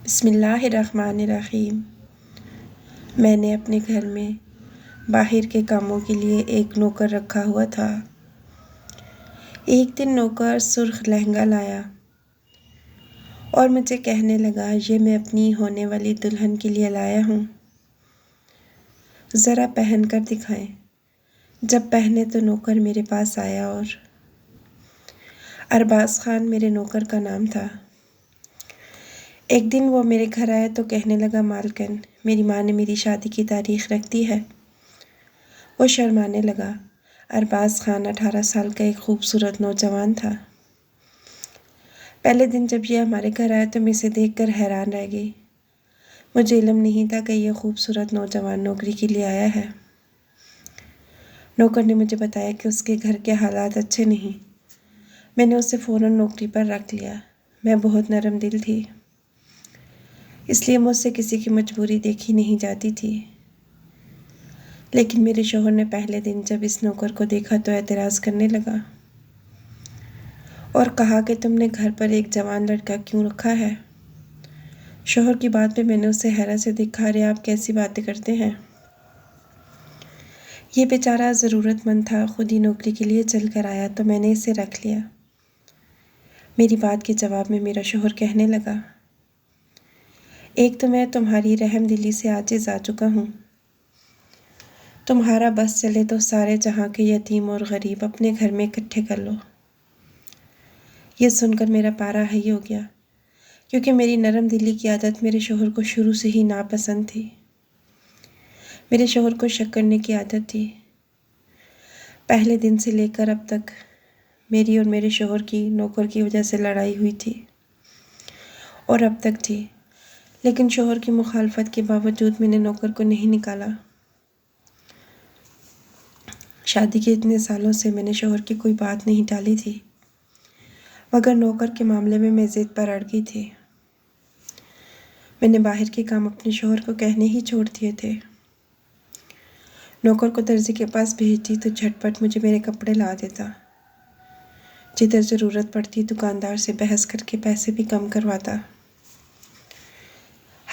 بسم اللہ الرحمن الرحیم۔ میں نے اپنے گھر میں باہر کے کاموں کے لیے ایک نوکر رکھا ہوا تھا۔ ایک دن نوکر سرخ لہنگا لایا اور مجھے کہنے لگا، یہ میں اپنی ہونے والی دلہن کے لیے لایا ہوں، ذرا پہن کر دکھائیں۔ جب پہنے تو نوکر میرے پاس آیا اور ارباز خان میرے نوکر کا نام تھا۔ ایک دن وہ میرے گھر آیا تو کہنے لگا، مالکن، میری ماں نے میری شادی کی تاریخ رکھ دی ہے۔ وہ شرمانے لگا۔ ارباز خان 18 سال کا ایک خوبصورت نوجوان تھا۔ پہلے دن جب یہ ہمارے گھر آیا تو میں اسے دیکھ کر حیران رہ گئی۔ مجھے علم نہیں تھا کہ یہ خوبصورت نوجوان نوکری کے لیے آیا ہے۔ نوکر نے مجھے بتایا کہ اس کے گھر کے حالات اچھے نہیں۔ میں نے اسے فوراً نوکری پر رکھ لیا۔ میں بہت نرم دل تھی، اس لیے مجھ سے کسی کی مجبوری دیکھی نہیں جاتی تھی۔ لیکن میرے شوہر نے پہلے دن جب اس نوکر کو دیکھا تو اعتراض کرنے لگا اور کہا کہ تم نے گھر پر ایک جوان لڑکا کیوں رکھا ہے؟ شوہر کی بات پہ میں نے اسے حیرت سے دیکھا، ارے آپ کیسی باتیں کرتے ہیں؟ یہ بیچارہ ضرورت مند تھا، خود ہی نوکری کے لیے چل کر آیا تو میں نے اسے رکھ لیا۔ میری بات کے جواب میں میرا شوہر کہنے لگا، ایک تو میں تمہاری رحم دلی سے عاجز آ چکا ہوں، تمہارا بس چلے تو سارے جہاں کے یتیم اور غریب اپنے گھر میں اکٹھے کر لو۔ یہ سن کر میرا پارا ہائی ہو گیا، کیونکہ میری نرم دلی کی عادت میرے شوہر کو شروع سے ہی ناپسند تھی۔ میرے شوہر کو شک کرنے کی عادت تھی۔ پہلے دن سے لے کر اب تک میری اور میرے شوہر کی نوکر کی وجہ سے لڑائی ہوئی تھی اور اب تک تھی، لیکن شوہر کی مخالفت کے باوجود میں نے نوکر کو نہیں نکالا۔ شادی کے اتنے سالوں سے میں نے شوہر کی کوئی بات نہیں ٹالی تھی، مگر نوکر کے معاملے میں ضد پر اڑ گئی تھی۔ میں نے باہر کے کام اپنے شوہر کو کہنے ہی چھوڑ دیے تھے۔ نوکر کو درزی کے پاس بھیجتی تو جھٹ پٹ مجھے میرے کپڑے لا دیتا۔ جدھر ضرورت پڑتی دکاندار سے بحث کر کے پیسے بھی کم کرواتا۔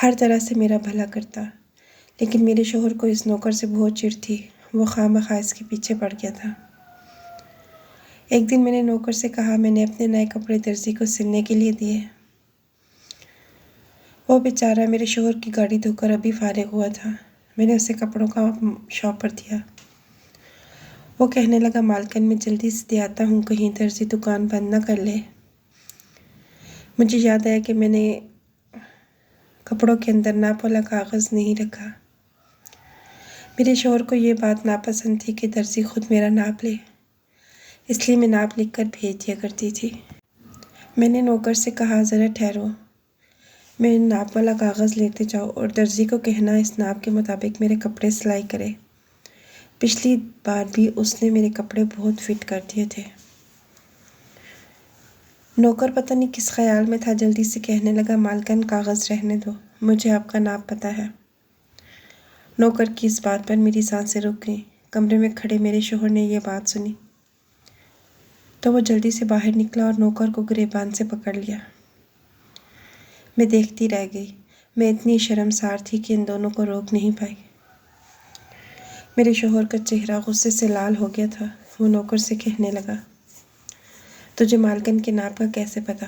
ہر طرح سے میرا بھلا کرتا، لیکن میرے شوہر کو اس نوکر سے بہت چڑ تھی، وہ خواہ مخواہ اس کے پیچھے پڑ گیا تھا۔ ایک دن میں نے نوکر سے کہا، میں نے اپنے نئے کپڑے درزی کو سلنے کے لیے دیے۔ وہ بیچارہ میرے شوہر کی گاڑی دھو کر ابھی فارغ ہوا تھا۔ میں نے اسے کپڑوں کا شاپ پر دیا۔ وہ کہنے لگا، مالکن، میں جلدی سے دے آتا ہوں، کہیں درزی دکان بند نہ کر لے۔ مجھے یاد آیا کہ میں نے کپڑوں کے اندر ناپ والا کاغذ نہیں رکھا۔ میرے شوہر کو یہ بات ناپسند تھی کہ درزی خود میرا ناپ لے، اس لیے میں ناپ لکھ کر بھیج دیا کرتی تھی۔ میں نے نوکر سے کہا، ذرا ٹھہرو، میں ناپ والا کاغذ لیتے جاؤ اور درزی کو کہنا اس ناپ کے مطابق میرے کپڑے سلائی کرے۔ پچھلی بار بھی اس نے میرے کپڑے بہت فٹ کر دیے تھے۔ نوکر پتہ نہیں کس خیال میں تھا، جلدی سے کہنے لگا، مالکن، کاغذ رہنے دو، مجھے آپ کا ناپ پتہ ہے۔ نوکر کی اس بات پر میری سانسیں رک گئیں۔ کمرے میں کھڑے میرے شوہر نے یہ بات سنی تو وہ جلدی سے باہر نکلا اور نوکر کو گریبان سے پکڑ لیا۔ میں دیکھتی رہ گئی۔ میں اتنی شرمسار تھی کہ ان دونوں کو روک نہیں پائی۔ میرے شوہر کا چہرہ غصے سے لال ہو گیا تھا۔ وہ نوکر سے کہنے لگا، تجھے مالکن کے ناپ کا کیسے پتا؟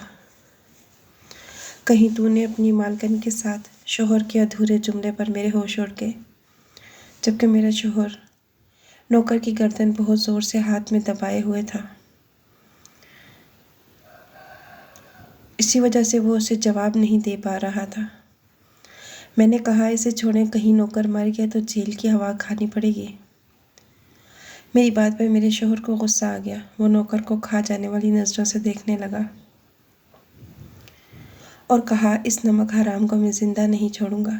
کہیں تو نے اپنی مالکن کے ساتھ؟ شوہر کے ادھورے جملے پر میرے ہوش اڑ گئے، جبکہ میرا شوہر نوکر کی گردن بہت زور سے ہاتھ میں دبائے ہوئے تھا۔ اسی وجہ سے وہ اسے جواب نہیں دے پا رہا تھا۔ میں نے کہا، اسے چھوڑیں، کہیں نوکر مر گیا تو جیل کی ہوا کھانی پڑے گی۔ میری بات پر میرے شوہر کو غصہ آ گیا۔ وہ نوکر کو کھا جانے والی نظروں سے دیکھنے لگا اور کہا، اس نمک حرام کو میں زندہ نہیں چھوڑوں گا۔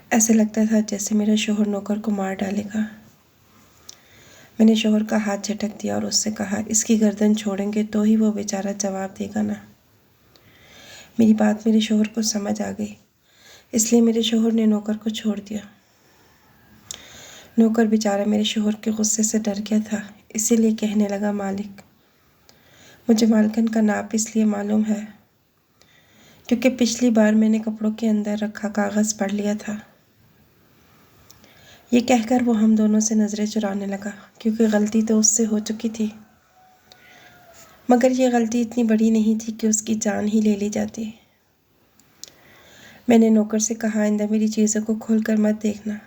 ایسے لگتا تھا جیسے میرا شوہر نوکر کو مار ڈالے گا۔ میں نے شوہر کا ہاتھ جھٹک دیا اور اس سے کہا، اس کی گردن چھوڑیں گے تو ہی وہ بیچارہ جواب دے گا نا۔ میری بات میرے شوہر کو سمجھ آ گئی، اس لیے میرے شوہر نے نوکر کو چھوڑ دیا۔ نوکر بیچارہ میرے شوہر کے غصے سے ڈر گیا تھا، اسی لیے کہنے لگا، مالک، مجھے مالکن کا ناپ اس لیے معلوم ہے کیونکہ پچھلی بار میں نے کپڑوں کے اندر رکھا کاغذ پڑھ لیا تھا۔ یہ کہہ کر وہ ہم دونوں سے نظریں چرانے لگا، کیونکہ غلطی تو اس سے ہو چکی تھی، مگر یہ غلطی اتنی بڑی نہیں تھی کہ اس کی جان ہی لے لی جاتی۔ میں نے نوکر سے کہا، آئندہ میری چیزوں کو کھول کر مت دیکھنا۔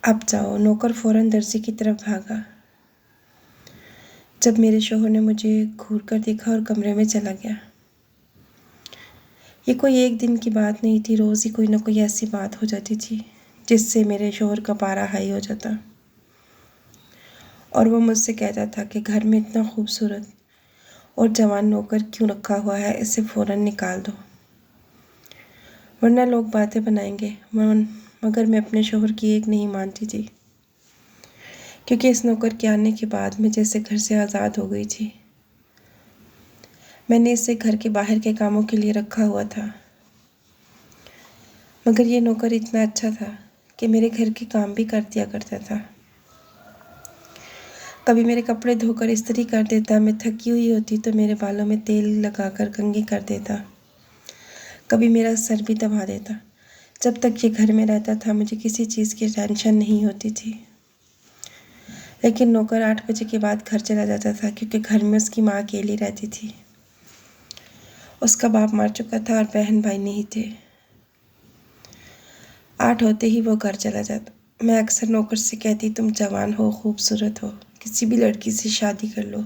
اب جاؤ۔ نوکر فوراً درزی کی طرف بھاگا۔ جب میرے شوہر نے مجھے گھور کر دیکھا اور کمرے میں چلا گیا۔ یہ کوئی ایک دن کی بات نہیں تھی، روز ہی کوئی نہ کوئی ایسی بات ہو جاتی تھی جس سے میرے شوہر کا پارا ہائی ہو جاتا، اور وہ مجھ سے کہتا تھا کہ گھر میں اتنا خوبصورت اور جوان نوکر کیوں رکھا ہوا ہے، اسے فوراً نکال دو، ورنہ لوگ باتیں بنائیں گے۔ مگر میں اپنے شوہر کی ایک نہیں مانتی تھی، کیونکہ اس نوکر کے آنے کے بعد میں جیسے گھر سے آزاد ہو گئی تھی۔ میں نے اسے گھر کے باہر کے کاموں کے لیے رکھا ہوا تھا، مگر یہ نوکر اتنا اچھا تھا کہ میرے گھر کے کام بھی کر دیا کرتا تھا۔ کبھی میرے کپڑے دھو کر استری کر دیتا، میں تھکی ہوئی ہوتی تو میرے بالوں میں تیل لگا کر کنگھی کر دیتا، کبھی میرا سر بھی دبا دیتا۔ جب تک یہ گھر میں رہتا تھا مجھے کسی چیز کی ٹینشن نہیں ہوتی تھی، لیکن نوکر 8 بجے کے بعد گھر چلا جاتا تھا، کیونکہ گھر میں اس کی ماں اکیلی رہتی تھی۔ اس کا باپ مر چکا تھا اور بہن بھائی نہیں تھے۔ 8 ہوتے ہی وہ گھر چلا جاتا۔ میں اکثر نوکر سے کہتی، تم جوان ہو، خوبصورت ہو، کسی بھی لڑکی سے شادی کر لو،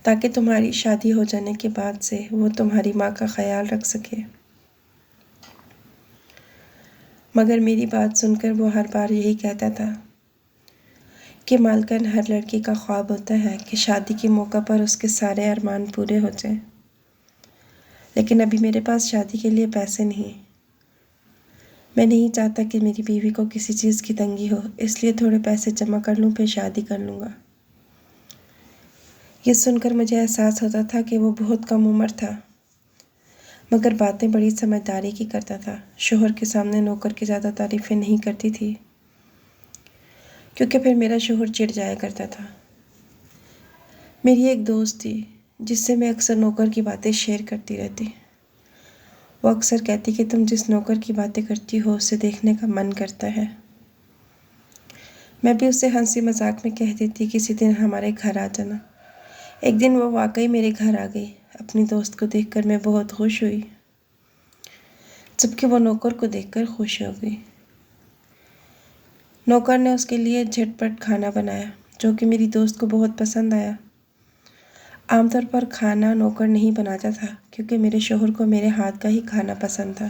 تاکہ تمہاری شادی ہو جانے کے بعد سے وہ تمہاری ماں کا خیال رکھ سکے۔ مگر میری بات سن کر وہ ہر بار یہی کہتا تھا کہ مالکن، ہر لڑکی کا خواب ہوتا ہے کہ شادی کے موقع پر اس کے سارے ارمان پورے ہو جائیں، لیکن ابھی میرے پاس شادی کے لیے پیسے نہیں۔ میں نہیں چاہتا کہ میری بیوی کو کسی چیز کی تنگی ہو، اس لیے تھوڑے پیسے جمع کر لوں، پھر شادی کر لوں گا۔ یہ سن کر مجھے احساس ہوتا تھا کہ وہ بہت کم عمر تھا، مگر باتیں بڑی سمجھداری کی کرتا تھا۔ شوہر کے سامنے نوکر کی زیادہ تعریفیں نہیں کرتی تھی، کیونکہ پھر میرا شوہر چڑ جایا کرتا تھا۔ میری ایک دوست تھی جس سے میں اکثر نوکر کی باتیں شیئر کرتی رہتی۔ وہ اکثر کہتی کہ تم جس نوکر کی باتیں کرتی ہو اسے دیکھنے کا من کرتا ہے۔ میں بھی اسے ہنسی مذاق میں کہہ دیتی، کسی دن ہمارے گھر آ جانا۔ ایک دن وہ واقعی میرے گھر آ گئی۔ اپنی دوست کو دیکھ کر میں بہت خوش ہوئی، جبکہ وہ نوکر کو دیکھ کر خوش ہو گئی۔ نوکر نے اس کے لیے جھٹ پٹ کھانا بنایا، جو کہ میری دوست کو بہت پسند آیا۔ عام طور پر کھانا نوکر نہیں بناتا تھا، کیونکہ میرے شوہر کو میرے ہاتھ کا ہی کھانا پسند تھا،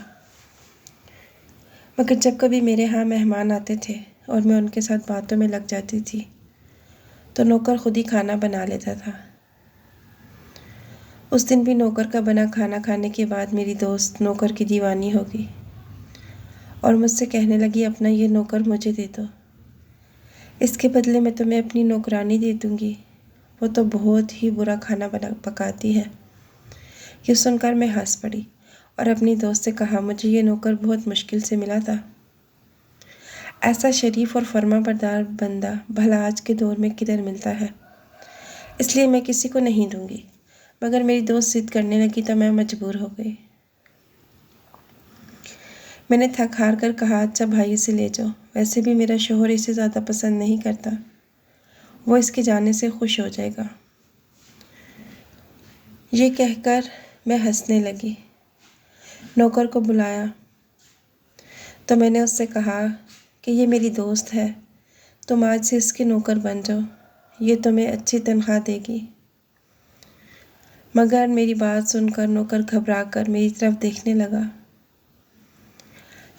مگر جب کبھی میرے ہاں مہمان آتے تھے اور میں ان کے ساتھ باتوں میں لگ جاتی تھی تو نوکر خود ہی کھانا بنا لیتا تھا۔ اس دن بھی نوکر کا بنا کھانا کھانے کے بعد میری دوست نوکر کی دیوانی ہو گئی اور مجھ سے کہنے لگی، اپنا یہ نوکر مجھے دے دو، اس کے بدلے میں تمہیں اپنی نوکرانی دے دوں گی، وہ تو بہت ہی برا کھانا پکاتی ہے۔ یہ سن کر میں ہنس پڑی اور اپنی دوست سے کہا، مجھے یہ نوکر بہت مشکل سے ملا تھا۔ ایسا شریف اور فرما بردار بندہ بھلا آج کے دور میں کدھر ملتا ہے، اس لیے میں کسی کو نہیں دوں گی۔ مگر میری دوست ضد کرنے لگی تو میں مجبور ہو گئی۔ میں نے تھک ہار کر کہا، اچھا بھائی اسے لے جاؤ، ویسے بھی میرا شوہر اسے زیادہ پسند نہیں کرتا، وہ اس کے جانے سے خوش ہو جائے گا۔ یہ کہہ کر میں ہنسنے لگی۔ نوکر کو بلایا تو میں نے اس سے کہا کہ یہ میری دوست ہے، تم آج سے اس کے نوکر بن جاؤ، یہ تمہیں اچھی تنخواہ دے گی۔ مگر میری بات سن کر نوکر گھبرا کر میری طرف دیکھنے لگا۔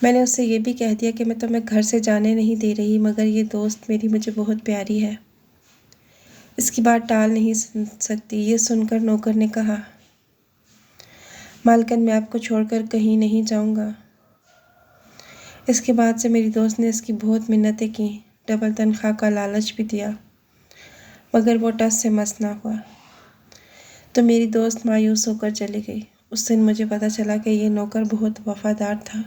میں نے اس سے یہ بھی کہہ دیا کہ میں تمہیں گھر سے جانے نہیں دے رہی، مگر یہ دوست میری مجھے بہت پیاری ہے، اس کی بات ٹال نہیں سکتی۔ یہ سن کر نوکر نے کہا، مالکن میں آپ کو چھوڑ کر کہیں نہیں جاؤں گا۔ اس کے بعد سے میری دوست نے اس کی بہت منتیں کی، ڈبل تنخواہ کا لالچ بھی دیا، مگر وہ ٹس سے مس نہ ہوا، تو میری دوست مایوس ہو کر چلی گئی۔ اس دن مجھے پتہ چلا کہ یہ نوکر بہت وفادار تھا،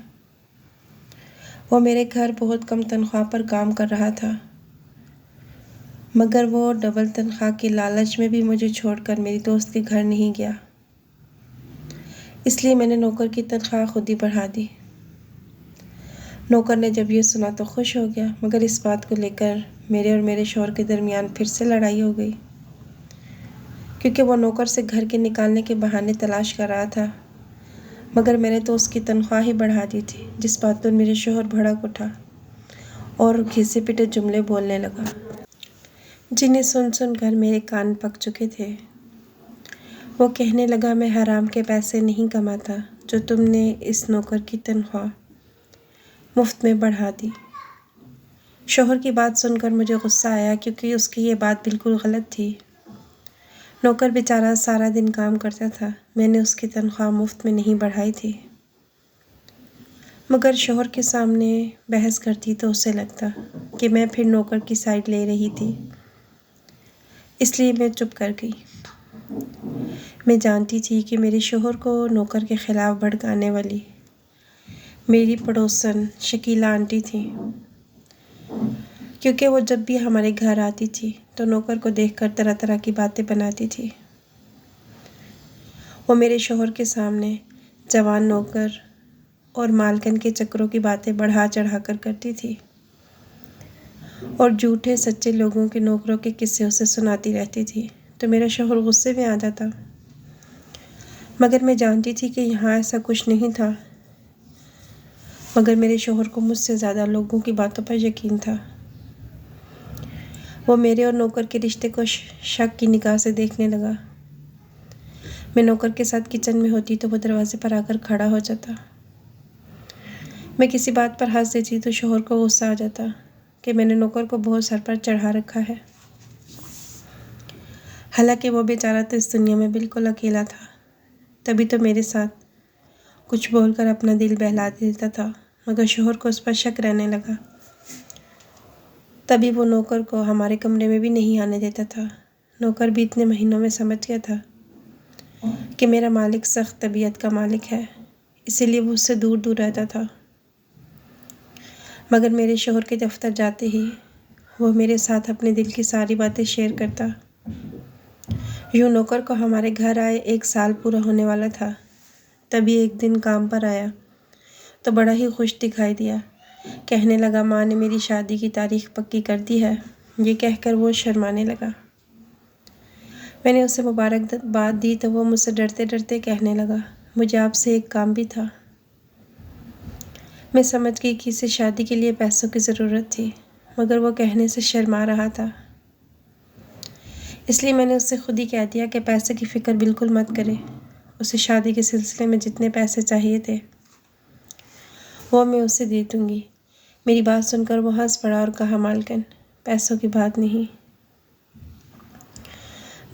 وہ میرے گھر بہت کم تنخواہ پر کام کر رہا تھا، مگر وہ ڈبل تنخواہ کے لالچ میں بھی مجھے چھوڑ کر میری دوست کے گھر نہیں گیا۔ اس لیے میں نے نوکر کی تنخواہ خود ہی بڑھا دی۔ نوکر نے جب یہ سنا تو خوش ہو گیا، مگر اس بات کو لے کر میرے اور میرے شوہر کے درمیان پھر سے لڑائی ہو گئی، کیونکہ وہ نوکر سے گھر کے نکالنے کے بہانے تلاش کر رہا تھا، مگر میں نے تو اس کی تنخواہ ہی بڑھا دی تھی، جس بات پر میرے شوہر بھڑک اٹھا اور گھسے پٹے جملے بولنے لگا، جنہیں سن سن کر میرے کان پک چکے تھے۔ وہ کہنے لگا، میں حرام کے پیسے نہیں کماتا جو تم نے اس نوکر کی تنخواہ مفت میں بڑھا دی۔ شوہر کی بات سن کر مجھے غصہ آیا، کیونکہ اس کی یہ بات بالکل غلط تھی۔ نوکر بیچارہ سارا دن کام کرتا تھا، میں نے اس کی تنخواہ مفت میں نہیں بڑھائی تھی۔ مگر شوہر کے سامنے بحث کرتی تو اسے لگتا کہ میں پھر نوکر کی سائیڈ لے رہی تھی، اس لیے میں چپ کر گئی۔ میں جانتی تھی کہ میرے شوہر کو نوکر کے خلاف بھڑکانے والی میری پڑوسن شکیلہ آنٹی تھی، کیونکہ وہ جب بھی ہمارے گھر آتی تھی تو نوکر کو دیکھ کر طرح طرح کی باتیں بناتی تھی۔ وہ میرے شوہر کے سامنے جوان نوکر اور مالکن کے چکروں کی باتیں بڑھا چڑھا کر کرتی تھی، اور جھوٹے سچے لوگوں کے نوکروں کے قصے اسے سناتی رہتی تھی، تو میرا شوہر غصے میں آ جاتا۔ مگر میں جانتی تھی کہ یہاں ایسا کچھ نہیں تھا، مگر میرے شوہر کو مجھ سے زیادہ لوگوں کی باتوں پر یقین تھا۔ وہ میرے اور نوکر کے رشتے کو شک کی نگاہ سے دیکھنے لگا۔ میں نوکر کے ساتھ کچن میں ہوتی تو وہ دروازے پر آ کر کھڑا ہو جاتا۔ میں کسی بات پر ہنس دیتی تو شوہر کو غصہ آ جاتا کہ میں نے نوکر کو بہت سر پر چڑھا رکھا ہے، حالانکہ وہ بیچارہ تو اس دنیا میں بالکل اکیلا تھا۔ تبھی تو میرے ساتھ کچھ بول کر اپنا دل بہلا دیتا تھا، مگر شوہر کو اس پر شک رہنے لگا۔ تبھی وہ نوکر کو ہمارے کمرے میں بھی نہیں آنے دیتا تھا۔ نوکر بھی اتنے مہینوں میں سمجھ گیا تھا کہ میرا مالک سخت طبیعت کا مالک ہے، اسی لیے وہ اس سے دور دور رہتا تھا۔ مگر میرے شوہر کے دفتر جاتے ہی وہ میرے ساتھ اپنے دل کی ساری باتیں شیئر کرتا۔ یوں نوکر کو ہمارے گھر آئے 1 سال پورا ہونے والا تھا، تبھی ایک دن کام پر آیا تو بڑا ہی خوش دکھائی دیا۔ کہنے لگا، ماں نے میری شادی کی تاریخ پکی کر دی ہے۔ یہ کہہ کر وہ شرمانے لگا۔ میں نے اسے مبارکباد دی تو وہ مجھ سے ڈرتے ڈرتے کہنے لگا، مجھے آپ سے ایک کام بھی تھا۔ میں سمجھ گئی کہ اسے شادی کے لیے پیسوں کی ضرورت تھی، مگر وہ کہنے سے شرما رہا تھا، اس لیے میں نے اس سے خود ہی کہہ دیا کہ پیسے کی فکر بالکل مت کرے، اسے شادی کے سلسلے میں جتنے پیسے چاہیے تھے وہ میں اسے دے دوں گی۔ میری بات سن کر وہ ہنس پڑا اور کہا، مالکن، پیسوں کی بات نہیں،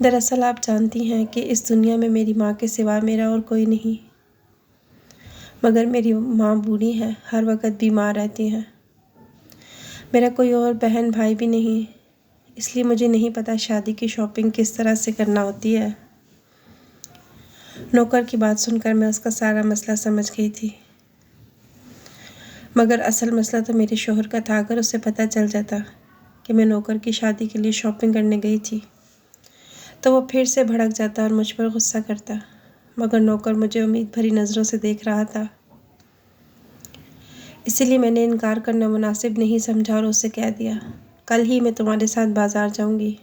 دراصل آپ جانتی ہیں کہ اس دنیا میں میری ماں کے سوا میرا اور کوئی نہیں، مگر میری ماں بوڑھی ہے، ہر وقت بیمار رہتی ہیں، میرا کوئی اور بہن بھائی بھی نہیں، اس لیے مجھے نہیں پتا شادی کی شاپنگ کس طرح سے کرنا ہوتی ہے۔ نوکر کی بات سن کر میں اس کا سارا مسئلہ سمجھ گئی تھی، مگر اصل مسئلہ تو میرے شوہر کا تھا۔ اگر اسے پتہ چل جاتا کہ میں نوکر کی شادی کے لیے شاپنگ کرنے گئی تھی تو وہ پھر سے بھڑک جاتا اور مجھ پر غصہ کرتا، مگر نوکر مجھے امید بھری نظروں سے دیکھ رہا تھا، اسی لیے میں نے انکار کرنا مناسب نہیں سمجھا اور اسے کہہ دیا، کل ہی میں تمہارے ساتھ بازار جاؤں گی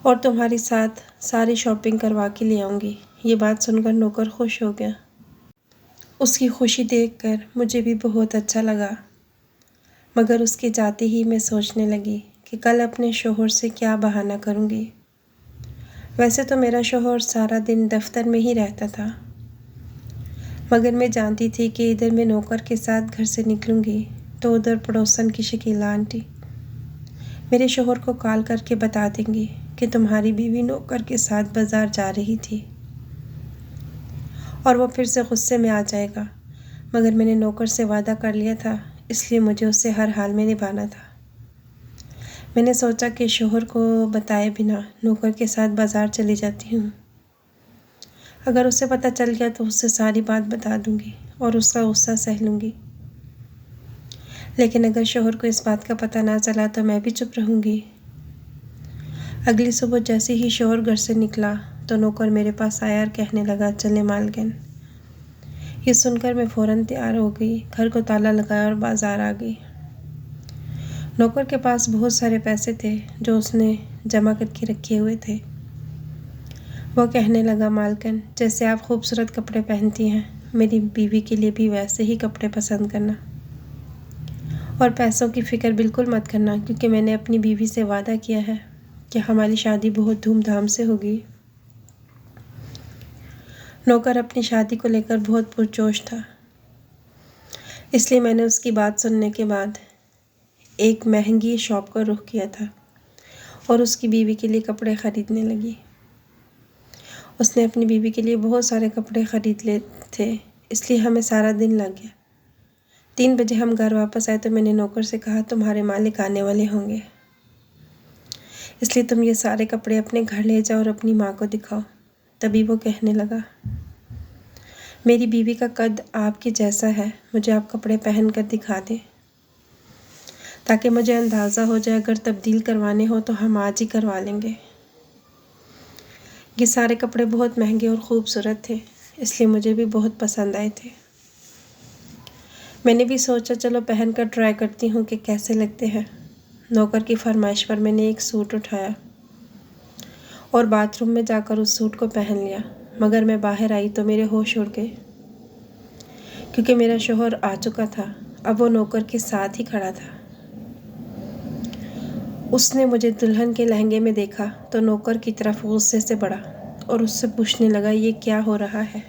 اور تمہارے ساتھ ساری شاپنگ کروا کے لے آؤں گی۔ یہ بات سن کر نوکر خوش ہو گیا۔ اس کی خوشی دیکھ کر مجھے بھی بہت اچھا لگا، مگر اس کے جاتے ہی میں سوچنے لگی کہ کل اپنے شوہر سے کیا بہانہ کروں گی۔ ویسے تو میرا شوہر سارا دن دفتر میں ہی رہتا تھا، مگر میں جانتی تھی کہ ادھر میں نوکر کے ساتھ گھر سے نکلوں گی تو ادھر پڑوسن کی شکیلہ آنٹی میرے شوہر کو کال کر کے بتا دیں گی کہ تمہاری بیوی نوکر کے ساتھ بازار جا رہی تھی، اور وہ پھر سے غصے میں آ جائے گا، مگر میں نے نوکر سے وعدہ کر لیا تھا، اس لیے مجھے اسے ہر حال میں نبھانا تھا۔ میں نے سوچا کہ شوہر کو بتائے بنا نوکر کے ساتھ بازار چلی جاتی ہوں، اگر اسے پتہ چل گیا تو اس سے ساری بات بتا دوں گی اور اس کا غصہ سہ لوں گی، لیکن اگر شوہر کو اس بات کا پتہ نہ چلا تو میں بھی چپ رہوں گی۔ اگلی صبح جیسے ہی شوہر گھر سے نکلا تو نوکر میرے پاس آیا اور کہنے لگا چلے مالکن۔ یہ سن کر میں فوراً تیار ہو گئی، گھر کو تالا لگایا اور بازار آ گئی۔ نوکر کے پاس بہت سارے پیسے تھے جو اس نے جمع کر کے رکھے ہوئے تھے۔ وہ کہنے لگا مالکن، جیسے آپ خوبصورت کپڑے پہنتی ہیں، میری بیوی کے لیے بھی ویسے ہی کپڑے پسند کرنا، اور پیسوں کی فکر بالکل مت کرنا، کیونکہ میں نے اپنی بیوی سے وعدہ کیا ہے کہ ہماری شادی بہت دھوم دھام سے ہوگی۔ نوکر اپنی شادی کو لے کر بہت پرجوش تھا، اس لیے میں نے اس کی بات سننے کے بعد ایک مہنگی شاپ کا رخ کیا تھا اور اس کی بیوی کے لیے کپڑے خریدنے لگی۔ اس نے اپنی بیوی کے لیے بہت سارے کپڑے خرید لیے تھے، اس لیے ہمیں سارا دن لگ گیا۔ 3 بجے ہم گھر واپس آئے تو میں نے نوکر سے کہا تمہارے مالک آنے والے ہوں گے، اس لیے تم یہ سارے کپڑے اپنے گھر لے جاؤ اور اپنی ماں کو دکھاؤ۔ تبھی وہ کہنے لگا میری بیوی کا قد آپ کے جیسا ہے، مجھے آپ کپڑے پہن کر دکھا دیں تاکہ مجھے اندازہ ہو جائے، اگر تبدیل کروانے ہو تو ہم آج ہی کروا لیں گے۔ یہ سارے کپڑے بہت مہنگے اور خوبصورت تھے، اس لیے مجھے بھی بہت پسند آئے تھے۔ میں نے بھی سوچا چلو پہن کر ٹرائی کرتی ہوں کہ کیسے لگتے ہیں۔ نوکر کی فرمائش پر میں نے ایک سوٹ اٹھایا اور باتھ روم میں جا کر اس سوٹ کو پہن لیا، مگر میں باہر آئی تو میرے ہوش اڑ گئے، کیونکہ میرا شوہر آ چکا تھا۔ اب وہ نوکر کے ساتھ ہی کھڑا تھا۔ اس نے مجھے دلہن کے لہنگے میں دیکھا تو نوکر کی طرف غصے سے بڑھا اور اس سے پوچھنے لگا یہ کیا ہو رہا ہے؟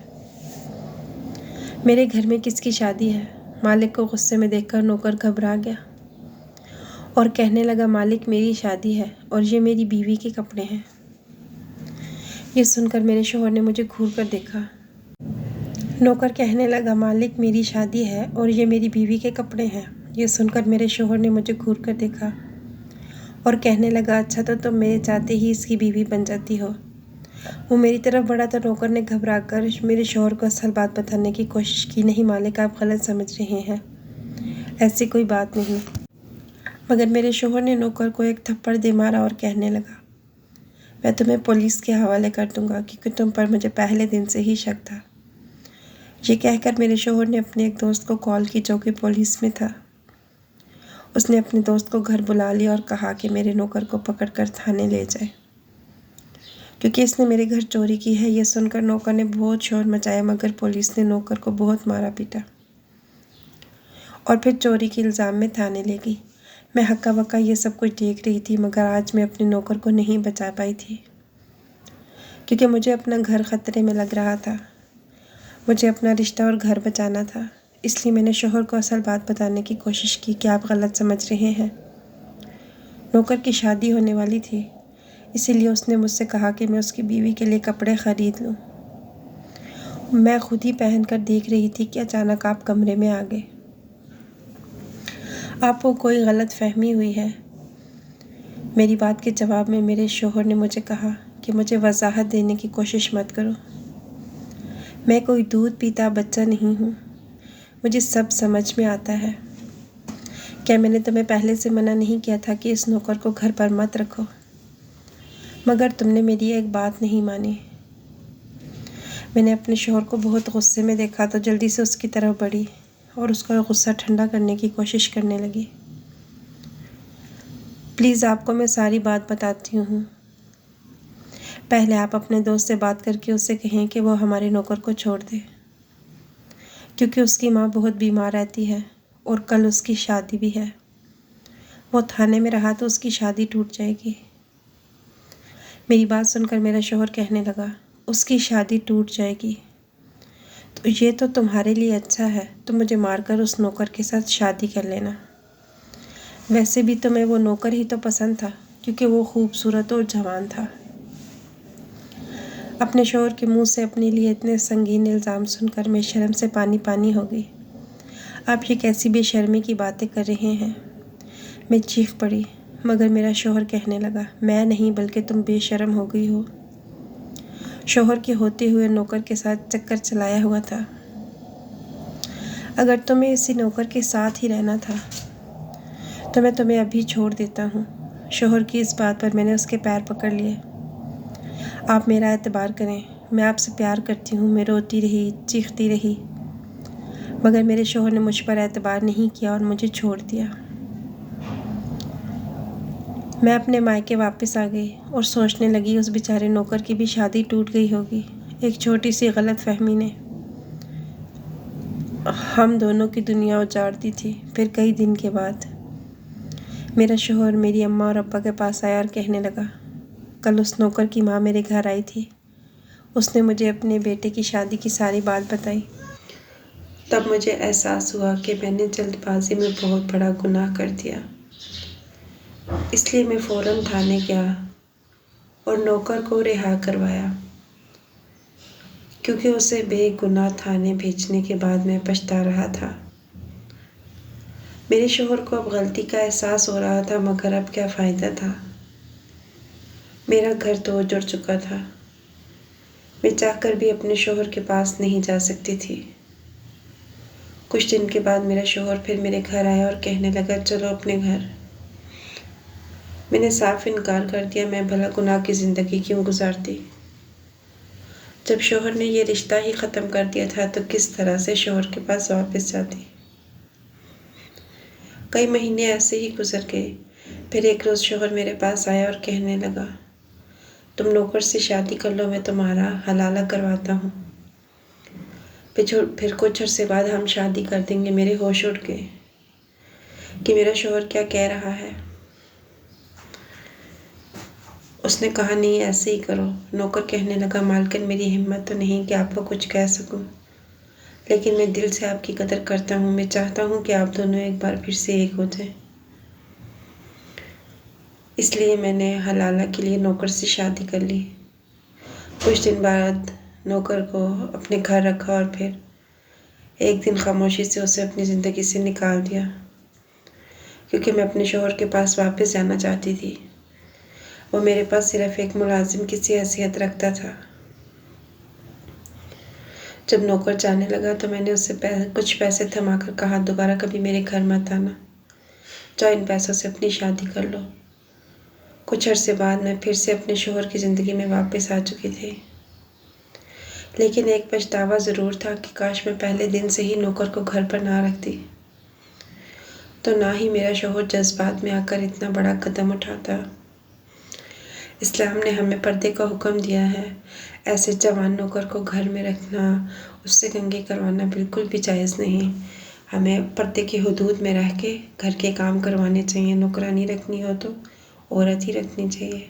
میرے گھر میں کس کی شادی ہے؟ مالک کو غصے میں دیکھ کر نوکر گھبرا گیا اور کہنے لگا مالک میری شادی ہے اور یہ میری بیوی کے کپڑے ہیں۔ یہ سن کر میرے شوہر نے مجھے گھور کر دیکھا۔ نوکر کہنے لگا مالک میری شادی ہے اور یہ میری بیوی کے کپڑے ہیں۔ یہ سن کر میرے شوہر نے مجھے گھور کر دیکھا اور کہنے لگا اچھا تو تم میرے چاہتے ہی اس کی بیوی بن جاتی ہو۔ وہ میری طرف بڑھا تو نوکر نے گھبرا کر میرے شوہر کو اصل بات بتانے کی کوشش کی، نہیں مالک آپ غلط سمجھ رہے ہیں، ایسی کوئی بات نہیں۔ مگر میرے شوہر نے نوکر کو ایک تھپڑ دے مارا اور کہنے لگا میں تمہیں پولیس کے حوالے کر دوں گا، کیونکہ تم پر مجھے پہلے دن سے ہی شک تھا۔ یہ کہہ کر میرے شوہر نے اپنے ایک دوست کو کال کی جو کہ پولیس میں تھا۔ اس نے اپنے دوست کو گھر بلا لیا اور کہا کہ میرے نوکر کو پکڑ کر تھانے لے جائے، کیونکہ اس نے میرے گھر چوری کی ہے۔ یہ سن کر نوکر نے بہت شور مچایا، مگر پولیس نے نوکر کو بہت مارا پیٹا اور پھر چوری کے الزام میں تھانے لے گئی۔ میں ہکا بکا یہ سب کچھ دیکھ رہی تھی، مگر آج میں اپنے نوکر کو نہیں بچا پائی تھی، کیونکہ مجھے اپنا گھر خطرے میں لگ رہا تھا۔ مجھے اپنا رشتہ اور گھر بچانا تھا، اس لیے میں نے شوہر کو اصل بات بتانے کی کوشش کی کہ آپ غلط سمجھ رہے ہیں۔ نوکر کی شادی ہونے والی تھی، اسی لیے اس نے مجھ سے کہا کہ میں اس کی بیوی کے لیے کپڑے خرید لوں۔ میں خود ہی پہن کر دیکھ رہی تھی کہ اچانک آپ کمرے میں آ گئے۔ آپ کو کوئی غلط فہمی ہوئی ہے؟ میری بات کے جواب میں میرے شوہر نے مجھے کہا کہ مجھے وضاحت دینے کی کوشش مت کرو، میں کوئی دودھ پیتا بچہ نہیں ہوں، مجھے سب سمجھ میں آتا ہے۔ کیا میں نے تمہیں پہلے سے منع نہیں کیا تھا کہ اس نوکر کو گھر پر مت رکھو؟ مگر تم نے میری ایک بات نہیں مانی۔ میں نے اپنے شوہر کو بہت غصے میں دیکھا تو جلدی سے اس کی طرف بڑھی اور اس کا غصہ ٹھنڈا کرنے کی کوشش کرنے لگی۔ پلیز آپ کو میں ساری بات بتاتی ہوں۔ پہلے آپ اپنے دوست سے بات کر کے اسے کہیں کہ وہ ہمارے نوکر کو چھوڑ دے، کیونکہ اس کی ماں بہت بیمار رہتی ہے اور کل اس کی شادی بھی ہے۔ وہ تھانے میں رہا تو اس کی شادی ٹوٹ جائے گی۔ میری بات سن کر میرا شوہر کہنے لگا اس کی شادی ٹوٹ جائے گی تو یہ تو تمہارے لیے اچھا ہے، تم مجھے مار کر اس نوکر کے ساتھ شادی کر لینا۔ ویسے بھی تمہیں وہ نوکر ہی تو پسند تھا، کیونکہ وہ خوبصورت اور جوان تھا۔ اپنے شوہر کے منہ سے اپنے لیے اتنے سنگین الزام سن کر میں شرم سے پانی پانی ہو گئی۔ آپ یہ کیسی بے شرمی کی باتیں کر رہے ہیں؟ میں چیخ پڑی، مگر میرا شوہر کہنے لگا میں نہیں بلکہ تم بے شرم ہو گئی ہو۔ شوہر کے ہوتے ہوئے نوکر کے ساتھ چکر چلایا ہوا تھا۔ اگر تمہیں اسی نوکر کے ساتھ ہی رہنا تھا تو میں تمہیں ابھی چھوڑ دیتا ہوں۔ شوہر کی اس بات پر میں نے اس کے پیر پکڑ لیے۔ آپ میرا اعتبار کریں، میں آپ سے پیار کرتی ہوں۔ میں روتی رہی، چیختی رہی، مگر میرے شوہر نے مجھ پر اعتبار نہیں کیا اور مجھے چھوڑ دیا۔ میں اپنے مائکے واپس آ گئی اور سوچنے لگی اس بیچارے نوکر کی بھی شادی ٹوٹ گئی ہوگی، ایک چھوٹی سی غلط فہمی نے ہم دونوں کی دنیا اجاڑ دی تھی۔ پھر کئی دن کے بعد میرا شوہر میری اماں اور ابا کے پاس آیا اور کہنے لگا، کل اس نوکر کی ماں میرے گھر آئی تھی، اس نے مجھے اپنے بیٹے کی شادی کی ساری بات بتائی۔ تب مجھے احساس ہوا کہ میں نے جلد بازی میں بہت بڑا گناہ کر دیا۔ اس لیے میں فوراً تھانے گیا اور نوکر کو رہا کروایا، کیونکہ اسے بے گناہ تھانے بھیجنے کے بعد میں پچھتا رہا تھا۔ میرے شوہر کو اب غلطی کا احساس ہو رہا تھا، مگر اب کیا فائدہ تھا؟ میرا گھر تو اجڑ چکا تھا، میں چاہ کر بھی اپنے شوہر کے پاس نہیں جا سکتی تھی۔ کچھ دن کے بعد میرا شوہر پھر میرے گھر آیا اور کہنے لگا، چلو اپنے گھر۔ میں نے صاف انکار کر دیا، میں بھلا گناہ کی زندگی کیوں گزارتی؟ جب شوہر نے یہ رشتہ ہی ختم کر دیا تھا تو کس طرح سے شوہر کے پاس واپس جاتی؟ کئی مہینے ایسے ہی گزر گئے۔ پھر ایک روز شوہر میرے پاس آیا اور کہنے لگا، تم نوکر سے شادی کر لو، میں تمہارا حلالہ کرواتا ہوں۔ پھر کچھ عرصے بعد ہم شادی کر دیں گے۔ میرے ہوش اڑ گئے کہ میرا شوہر کیا کہہ رہا ہے۔ اس نے کہا، نہیں ایسے ہی کرو۔ نوکر کہنے لگا، مالکن میری ہمت تو نہیں کہ آپ کو کچھ کہہ سکوں، لیکن میں دل سے آپ کی قدر کرتا ہوں، میں چاہتا ہوں کہ آپ دونوں ایک بار پھر سے ایک ہو جائیں۔ اس لیے میں نے حلالہ کے لیے نوکر سے شادی کر لی۔ کچھ دن بعد نوکر کو اپنے گھر رکھا اور پھر ایک دن خاموشی سے اسے اپنی زندگی سے نکال دیا، کیونکہ میں اپنے شوہر کے پاس واپس جانا چاہتی تھی۔ وہ میرے پاس صرف ایک ملازم کی سی حیثیت رکھتا تھا۔ جب نوکر جانے لگا تو میں نے اس سے کچھ پیسے تھما کر کہا، دوبارہ کبھی میرے گھر مت آنا، جاؤ ان پیسوں سے اپنی شادی کر لو۔ کچھ عرصے بعد میں پھر سے اپنے شوہر کی زندگی میں واپس آ چکی تھی، لیکن ایک پچھتاوا ضرور تھا کہ کاش میں پہلے دن سے ہی نوکر کو گھر پر نہ رکھتی، تو نہ ہی میرا شوہر جذبات میں آ کر اتنا بڑا قدم اٹھاتا۔ اسلام نے ہمیں پردے کا حکم دیا ہے، ایسے جوان نوکر کو گھر میں رکھنا، اس سے کنگھی کروانا بالکل بھی جائز نہیں۔ ہمیں پردے کی حدود میں رہ کے گھر کے کام کروانے چاہیے۔ نوکرانی رکھنی ہو تو عورت ہی رکھنی چاہیے۔